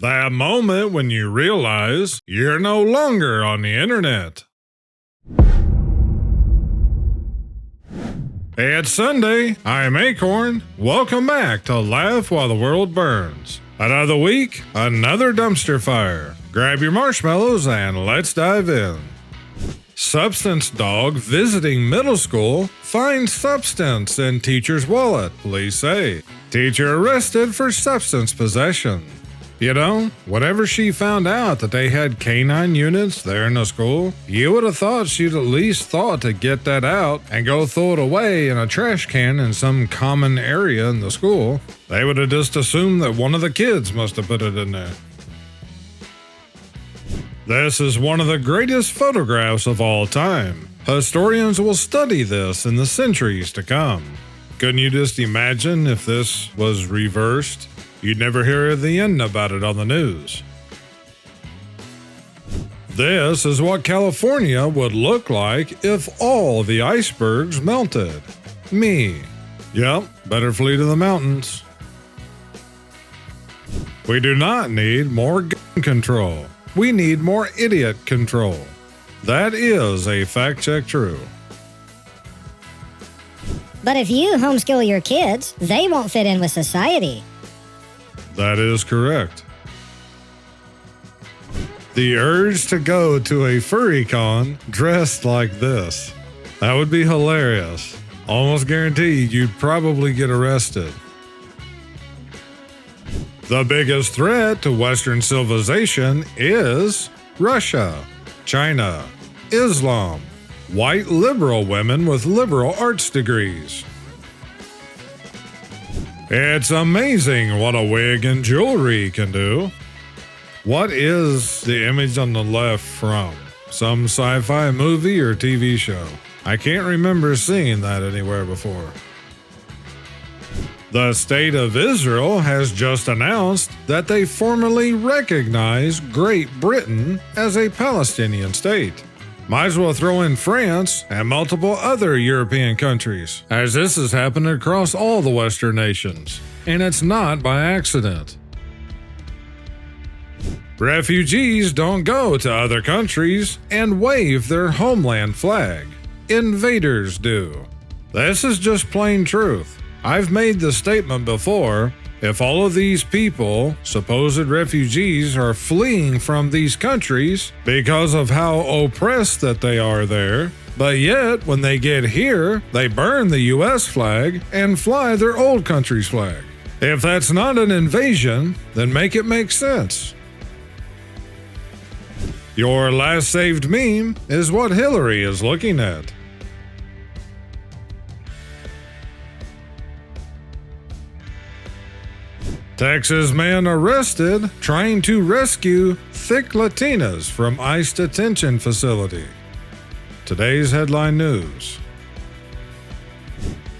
That moment when you realize you're no longer on the internet. Hey, it's Sunday. I'm Akorn. Welcome back to Laugh While the World Burns. Another week, another dumpster fire. Grab your marshmallows and let's dive in. Substance dog visiting middle school finds substance in teacher's wallet, police say. Teacher arrested for substance possession. You know, whenever she found out that they had canine units there in the school, you would have thought she'd at least thought to get that out and go throw it away in a trash can in some common area in the school. They would have just assumed that one of the kids must have put it in there. This is one of the greatest photographs of all time. Historians will study this in the centuries to come. Couldn't you just imagine if this was reversed? You'd never hear the end about it on the news. This is what California would look like if all the icebergs melted. Me. Yep, better flee to the mountains. We do not need more gun control. We need more idiot control. That is a fact check true. But if you homeschool your kids, they won't fit in with society. That is correct. The urge to go to a furry con dressed like this. That would be hilarious. Almost guaranteed you'd probably get arrested. The biggest threat to Western civilization is Russia, China, Islam, white liberal women with liberal arts degrees. It's amazing what a wig and jewelry can do. What is the image on the left from? Some sci-fi movie or TV show? I can't remember seeing that anywhere before. The state of Israel has just announced that they formally recognize Great Britain as a Palestinian state. Might as well throw in France and multiple other European countries, as this has happened across all the Western nations, and it's not by accident. Refugees don't go to other countries and wave their homeland flag. Invaders do. This is just plain truth. I've made the statement before. If all of these people, supposed refugees, are fleeing from these countries because of how oppressed that they are there, but yet when they get here, they burn the US flag and fly their old country's flag. If that's not an invasion, then make it make sense. Your last saved meme is what Hillary is looking at. Texas man arrested trying to rescue thick Latinas from ICE detention facility. Today's headline news.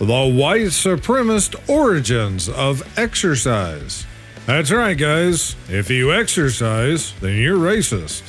The white supremacist origins of exercise. That's right, guys. If you exercise, then you're racist.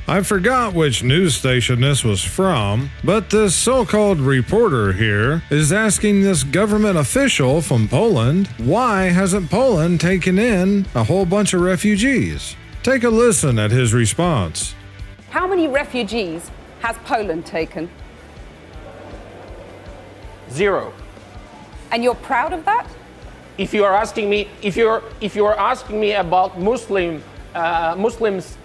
I forgot which news station this was from, but this so-called reporter here is asking this government official from Poland, why hasn't Poland taken in a whole bunch of refugees? Take a listen at his response. How many refugees has Poland taken? 0. And you're proud of that? If you are asking me, if you are asking me about Muslims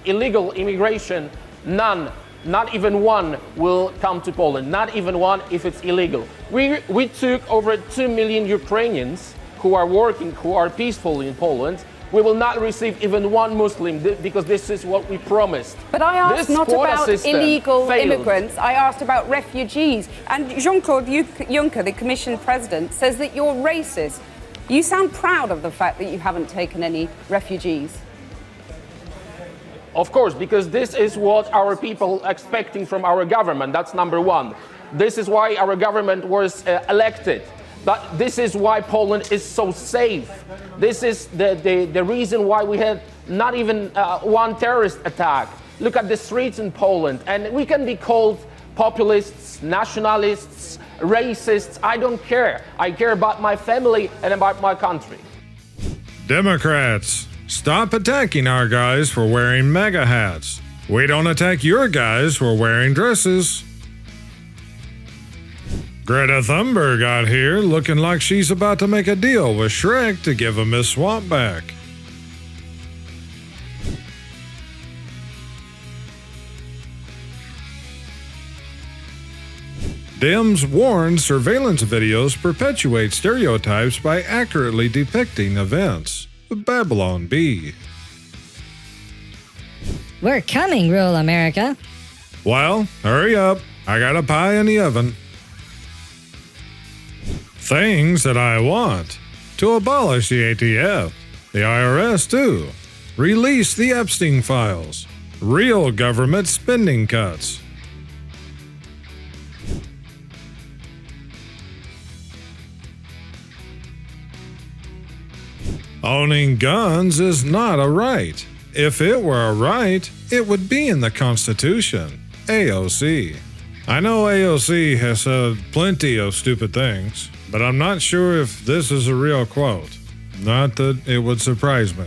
illegal immigration, none, not even one will come to Poland, not even one if it's illegal. We took over 2 million Ukrainians who are working, who are peaceful in Poland. We will not receive even one Muslim because this is what we promised. But I asked not about illegal immigrants, I asked about refugees. And Jean-Claude Juncker, the Commission President, says that you're racist. You sound proud of the fact that you haven't taken any refugees. Of course, because this is what our people are expecting from our government. That's number one. This is why our government was elected. But this is why Poland is so safe. This is the reason why we had not even one terrorist attack. Look at the streets in Poland, and we can be called populists, nationalists, racists. I don't care. I care about my family and about my country. Democrats, stop attacking our guys for wearing MAGA hats. We don't attack your guys for wearing dresses. Greta Thunberg got here looking like she's about to make a deal with Shrek to give him his swamp back. Dems warn surveillance videos perpetuate stereotypes by accurately depicting events. Babylon Bee. We're coming, rural America. Well, hurry up. I got a pie in the oven. Things that I want. To abolish the ATF. The IRS too. Release the Epstein files. Real government spending cuts. Owning guns is not a right. If it were a right, it would be in the Constitution. AOC. I know AOC has said plenty of stupid things, but I'm not sure if this is a real quote. Not that it would surprise me.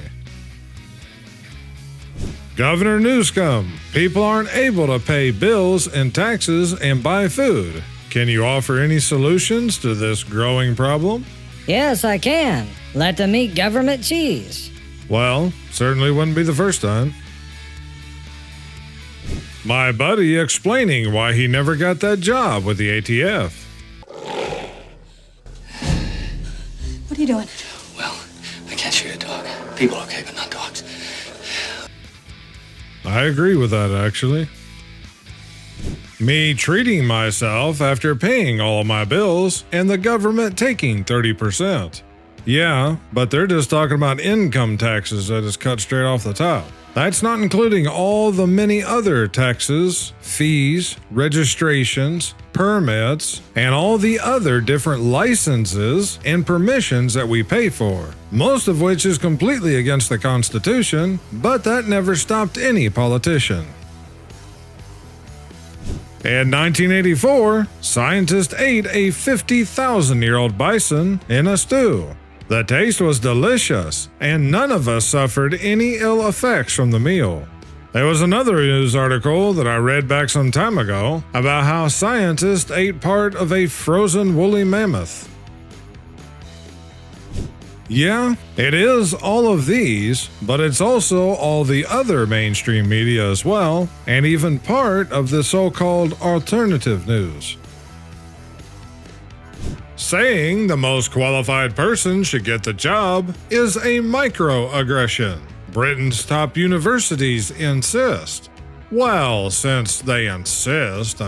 Governor Newsom, people aren't able to pay bills and taxes and buy food. Can you offer any solutions to this growing problem? Yes, I can. Let them eat government cheese. Well, certainly wouldn't be the first time. My buddy explaining why he never got that job with the ATF. What are you doing? Well, I can't shoot a dog. People are okay, but not dogs. I agree with that, actually. Me treating myself after paying all my bills and the government taking 30%. Yeah, but they're just talking about income taxes that is cut straight off the top. That's not including all the many other taxes, fees, registrations, permits, and all the other different licenses and permissions that we pay for, most of which is completely against the Constitution, but that never stopped any politician. In 1984, scientists ate a 50,000-year-old bison in a stew. The taste was delicious, and none of us suffered any ill effects from the meal. There was another news article that I read back some time ago about how scientists ate part of a frozen woolly mammoth. Yeah, it is all of these, but it's also all the other mainstream media as well, and even part of the so-called alternative news. Saying the most qualified person should get the job is a microaggression. Britain's top universities insist. Well, since they insist,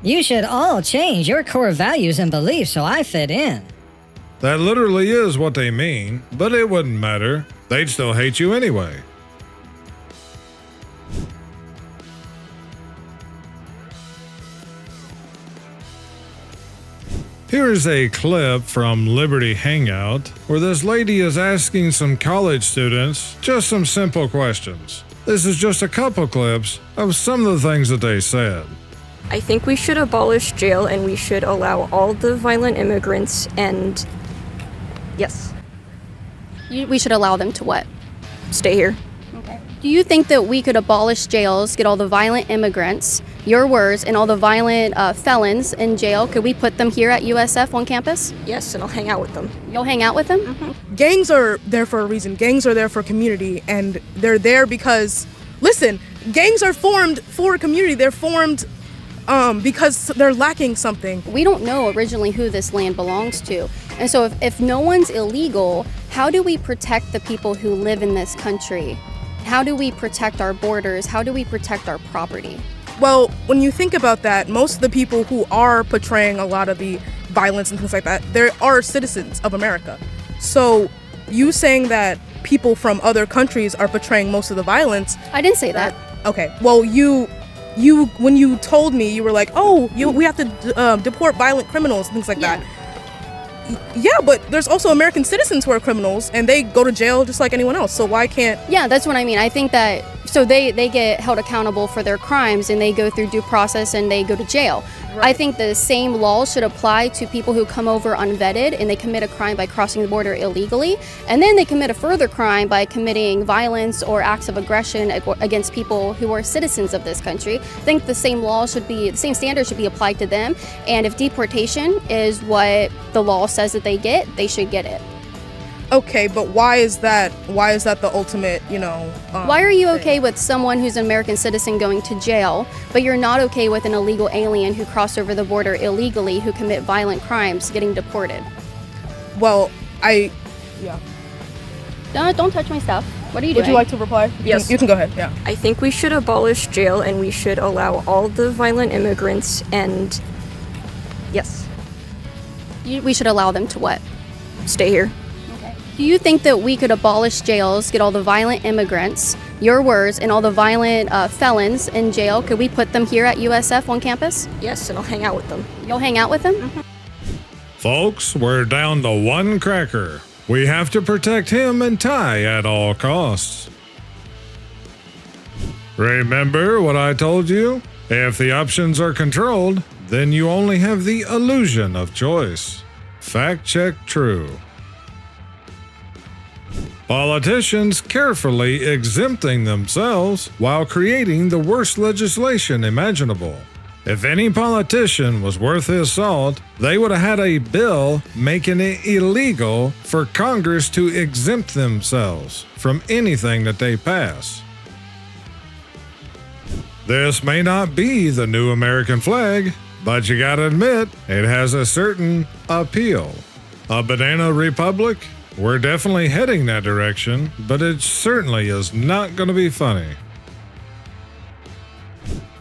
You should all change your core values and beliefs so I fit in. That literally is what they mean, but it wouldn't matter. They'd still hate you anyway. Here's a clip from Liberty Hangout where this lady is asking some college students just some simple questions. This is just a couple clips of some of the things that they said. I think we should abolish jail and we should allow all the violent immigrants and... Yes. We should allow them to what? Stay here. Okay. Do you think that we could abolish jails, get all the violent immigrants, your words, and all the violent felons in jail? Could we put them here at USF on campus? Yes, and I'll hang out with them. You'll hang out with them? Mm-hmm. Gangs are there for a reason. Gangs are there for community, and they're there because, listen, gangs are formed for a community. They're formed because they're lacking something. We don't know originally who this land belongs to. And so if no one's illegal, how do we protect the people who live in this country? How do we protect our borders? How do we protect our property? Well, when you think about that, most of the people who are portraying a lot of the violence and things like that, they are citizens of America. So you saying that people from other countries are portraying most of the violence... I didn't say that. Okay, well, you when you told me, you were like, oh, we have to deport violent criminals and things like that. Yeah, but there's also American citizens who are criminals, and they go to jail just like anyone else. So why can't... Yeah, that's what I mean. I think that So they get held accountable for their crimes and they go through due process and they go to jail. Right. I think the same law should apply to people who come over unvetted and they commit a crime by crossing the border illegally, and then they commit a further crime by committing violence or acts of aggression against people who are citizens of this country. I think the same standards should be applied to them, and if deportation is what the law says that they should get it. Okay, but why is that the ultimate, why are you okay with someone who's an American citizen going to jail, but you're not okay with an illegal alien who crossed over the border illegally, who commit violent crimes, getting deported? Well, No, don't touch my stuff. What are you doing? Would you like to reply? Yes. You can go ahead, yeah. I think we should abolish jail and we should allow all the violent immigrants and... Yes. We should allow them to what? Stay here. Do you think that we could abolish jails, get all the violent immigrants, your words, and all the violent felons in jail? Could we put them here at USF on campus? Yes, and I'll hang out with them. You'll hang out with them? Mm-hmm. Folks, we're down to one cracker. We have to protect him and Ty at all costs. Remember what I told you? If the options are controlled, then you only have the illusion of choice. Fact check true. Politicians carefully exempting themselves while creating the worst legislation imaginable. If any politician was worth his salt, they would have had a bill making it illegal for Congress to exempt themselves from anything that they pass. This may not be the new American flag, but you gotta admit, it has a certain appeal. A banana republic? We're definitely heading that direction, but it certainly is not going to be funny.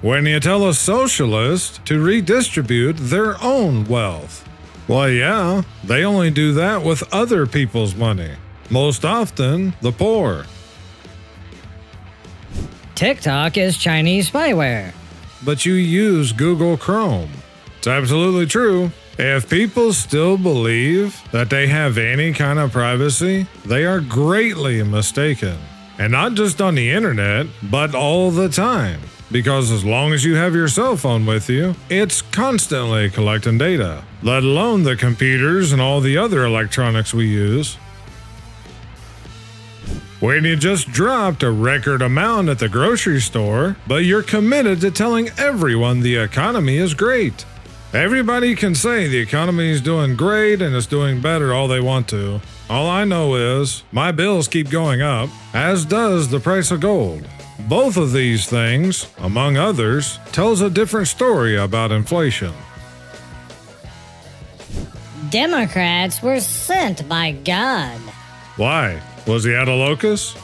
When you tell a socialist to redistribute their own wealth, well, yeah, they only do that with other people's money, most often the poor. TikTok is Chinese spyware. But you use Google Chrome. It's absolutely true. If people still believe that they have any kind of privacy, they are greatly mistaken. And not just on the internet, but all the time. Because as long as you have your cell phone with you, it's constantly collecting data, let alone the computers and all the other electronics we use. When you just dropped a record amount at the grocery store, but you're committed to telling everyone the economy is great. Everybody can say the economy is doing great and it's doing better all they want to. All I know is my bills keep going up, as does the price of gold. Both of these things, among others, tells a different story about inflation. Democrats were sent by God. Why? Was he out of locus?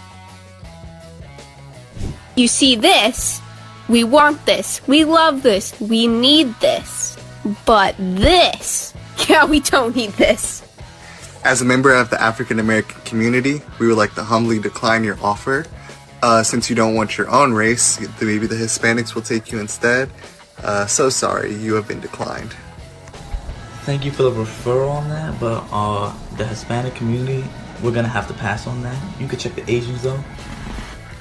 You see this? We want this. We love this. We need this. But this, yeah, we don't need this. As a member of the African American community, we would like to humbly decline your offer. Since you don't want your own race, maybe the Hispanics will take you instead. So sorry, you have been declined. Thank you for the referral on that, but the Hispanic community, we're gonna have to pass on that. You could check the Asians though.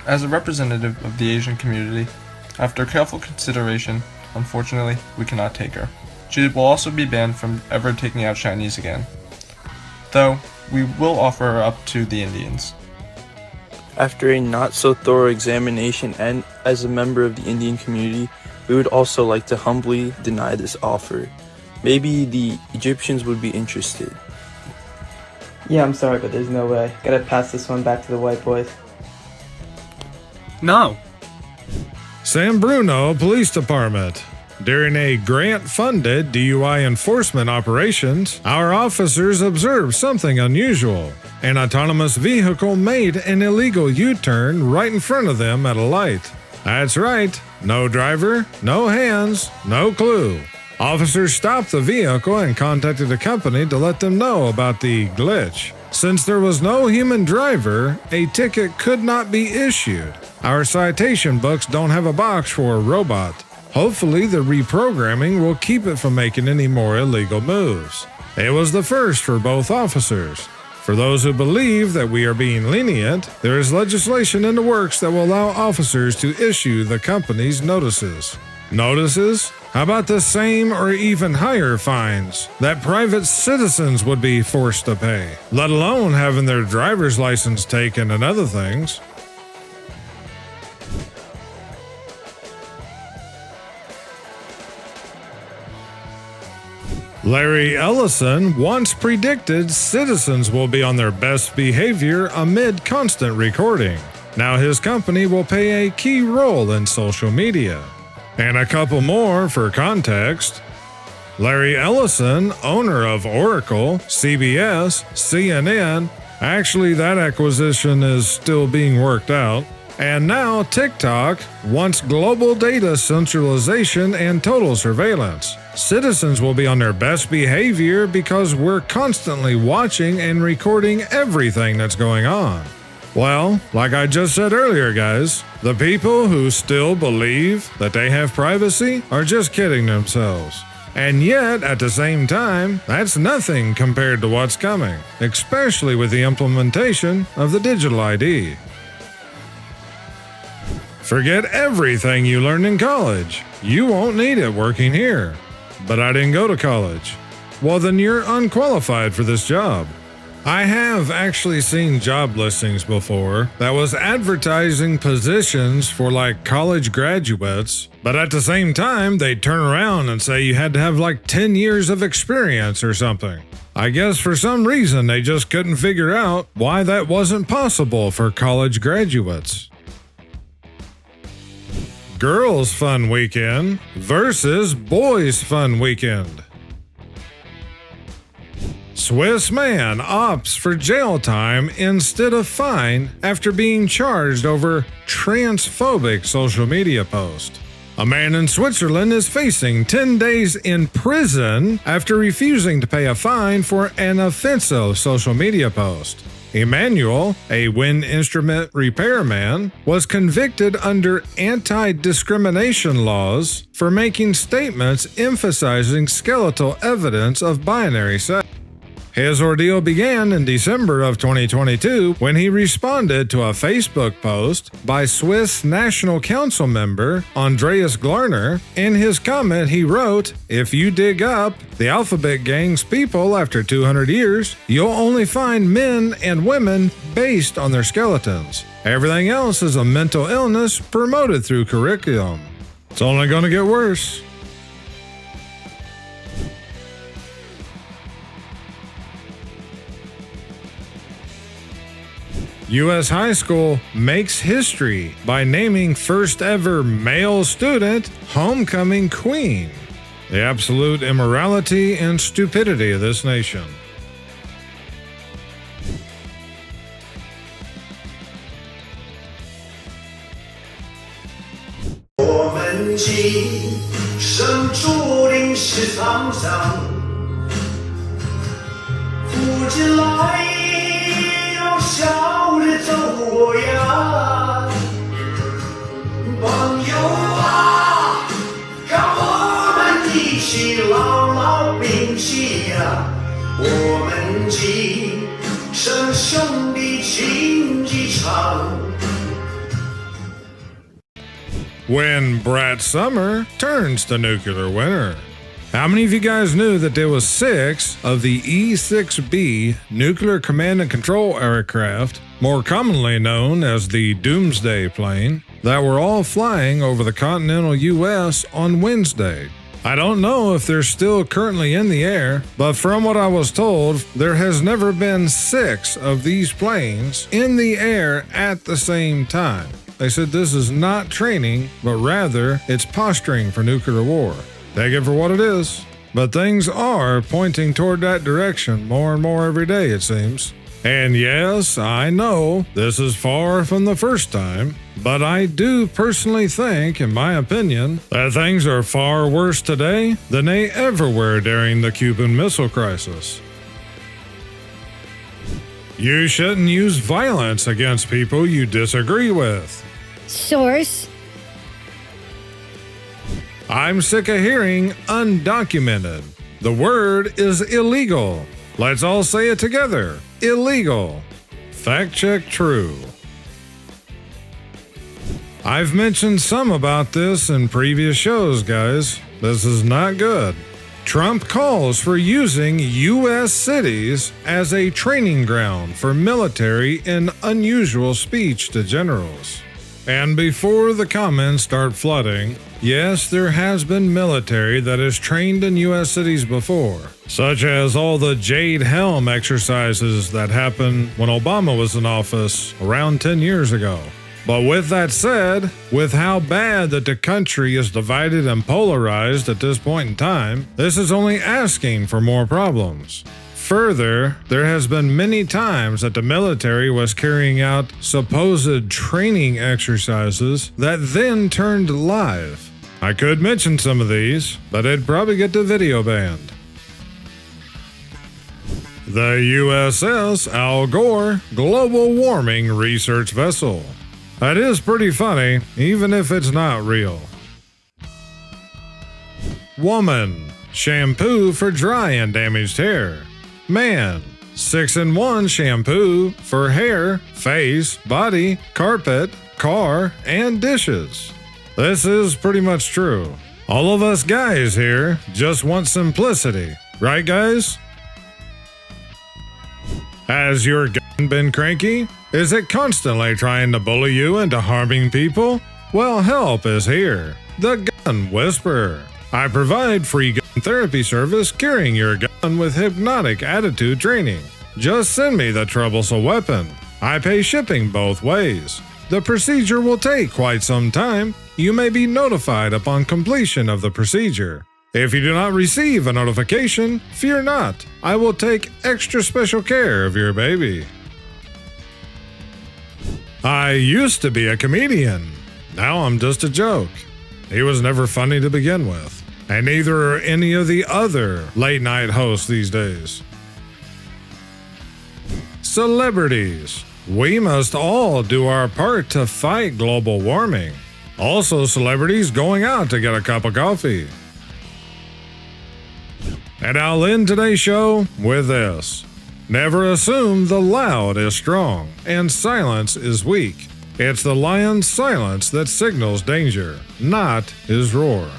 As a representative of the Asian community, after careful consideration, unfortunately, we cannot take her. She will also be banned from ever taking out Chinese again. Though, we will offer her up to the Indians. After a not so thorough examination and as a member of the Indian community, we would also like to humbly deny this offer. Maybe the Egyptians would be interested. Yeah, I'm sorry, but there's no way. Gotta pass this one back to the white boys. No. San Bruno Police Department. During a grant-funded DUI enforcement operations, our officers observed something unusual. An autonomous vehicle made an illegal U-turn right in front of them at a light. That's right, no driver, no hands, no clue. Officers stopped the vehicle and contacted the company to let them know about the glitch. Since there was no human driver, a ticket could not be issued. Our citation books don't have a box for a robot. Hopefully, the reprogramming will keep it from making any more illegal moves. It was the first for both officers. For those who believe that we are being lenient, there is legislation in the works that will allow officers to issue the company's notices. Notices? How about the same or even higher fines that private citizens would be forced to pay, let alone having their driver's license taken and other things? Larry Ellison once predicted citizens will be on their best behavior amid constant recording. Now his company will play a key role in social media. And a couple more for context. Larry Ellison, owner of Oracle, CBS, CNN, actually that acquisition is still being worked out, and now TikTok wants global data centralization and total surveillance. Citizens will be on their best behavior because we're constantly watching and recording everything that's going on. Well, like I just said earlier, guys, the people who still believe that they have privacy are just kidding themselves. And yet, at the same time, that's nothing compared to what's coming, especially with the implementation of the digital ID. Forget everything you learned in college. You won't need it working here. But I didn't go to college. Well, then you're unqualified for this job. I have actually seen job listings before that was advertising positions for like college graduates, but at the same time, they'd turn around and say you had to have like 10 years of experience or something. I guess for some reason they just couldn't figure out why that wasn't possible for college graduates. Girls' Fun Weekend versus Boys' Fun Weekend. Swiss man opts for jail time instead of fine after being charged over transphobic social media post. A man in Switzerland is facing 10 days in prison after refusing to pay a fine for an offensive social media post. Emmanuel, a wind instrument repairman, was convicted under anti-discrimination laws for making statements emphasizing skeletal evidence of binary sex. His ordeal began in December of 2022 when he responded to a Facebook post by Swiss National Council member Andreas Glarner. In his comment, he wrote, "If you dig up the Alphabet Gang's people after 200 years, you'll only find men and women based on their skeletons. Everything else is a mental illness promoted through curriculum. It's only going to get worse." U.S. high school makes history by naming first ever male student homecoming queen. The absolute immorality and stupidity of this nation. When Brat Summer turns to nuclear winter. How many of you guys knew that there was 6 of the E-6B nuclear command and control aircraft, more commonly known as the Doomsday plane, that were all flying over the continental U.S. on Wednesday? I don't know if they're still currently in the air, but from what I was told, there has never been 6 of these planes in the air at the same time. They said this is not training, but rather it's posturing for nuclear war. Take it for what it is. But things are pointing toward that direction more and more every day, it seems. And yes, I know this is far from the first time, but I do personally think, in my opinion, that things are far worse today than they ever were during the Cuban Missile Crisis. You shouldn't use violence against people you disagree with. Source. I'm sick of hearing undocumented. The word is illegal. Let's all say it together. illegal. Fact check true. I've mentioned some about this in previous shows, guys. This is not good. Trump calls for using U.S. cities as a training ground for military in unusual speech to generals. And before the comments start flooding, yes, there has been military that has trained in U.S. cities before, such as all the Jade Helm exercises that happened when Obama was in office around 10 years ago. But with that said, with how bad that the country is divided and polarized at this point in time, this is only asking for more problems. Further, there has been many times that the military was carrying out supposed training exercises that then turned live. I could mention some of these, but it'd probably get the video banned. The USS Al Gore Global Warming Research Vessel. That is pretty funny, even if it's not real. Woman, shampoo for dry and damaged hair. Man, 6-in-1 shampoo for hair, face, body, carpet, car, and dishes. This is pretty much true. All of us guys here just want simplicity, right guys? Has your gun been cranky? Is it constantly trying to bully you into harming people? Well, help is here. The Gun Whisperer. I provide free gun therapy service curing your gun with hypnotic attitude training. Just send me the troublesome weapon. I pay shipping both ways. The procedure will take quite some time. You may be notified upon completion of the procedure. If you do not receive a notification, fear not. I will take extra special care of your baby. I used to be a comedian. Now I'm just a joke. He was never funny to begin with. And neither are any of the other late-night hosts these days. Celebrities. We must all do our part to fight global warming. Also, celebrities going out to get a cup of coffee. And I'll end today's show with this. Never assume the loud is strong and silence is weak. It's the lion's silence that signals danger, not his roar.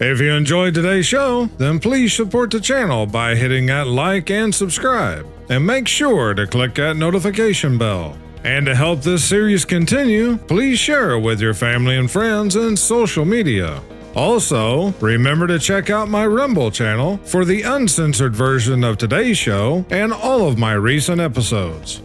If you enjoyed today's show, then please support the channel by hitting that like and subscribe. And make sure to click that notification bell. And to help this series continue, please share it with your family and friends and social media. Also, remember to check out my Rumble channel for the uncensored version of today's show and all of my recent episodes.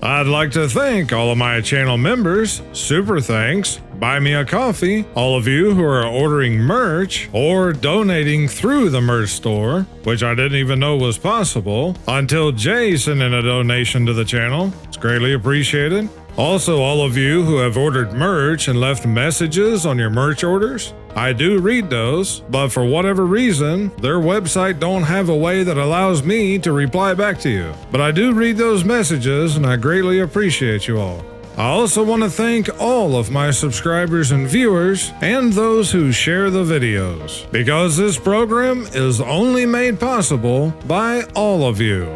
I'd like to thank all of my channel members, super thanks, buy me a coffee, all of you who are ordering merch or donating through the merch store, which I didn't even know was possible, until Jay sent in a donation to the channel. It's greatly appreciated. Also, all of you who have ordered merch and left messages on your merch orders, I do read those, but for whatever reason, their website don't have a way that allows me to reply back to you. But I do read those messages and I greatly appreciate you all. I also want to thank all of my subscribers and viewers and those who share the videos, because this program is only made possible by all of you.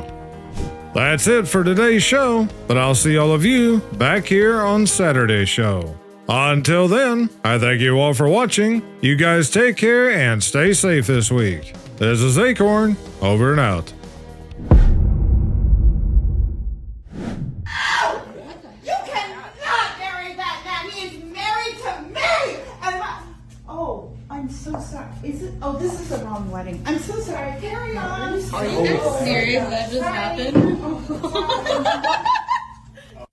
That's it for today's show, but I'll see all of you back here on Saturday's show. Until then, I thank you all for watching. You guys take care and stay safe this week. This is Akorn, over and out. You cannot marry that man. He is married to me. And oh, I'm so sorry. Is it? Oh, this is the wrong wedding. I'm so sorry. Carry on. Are you serious? That just happened?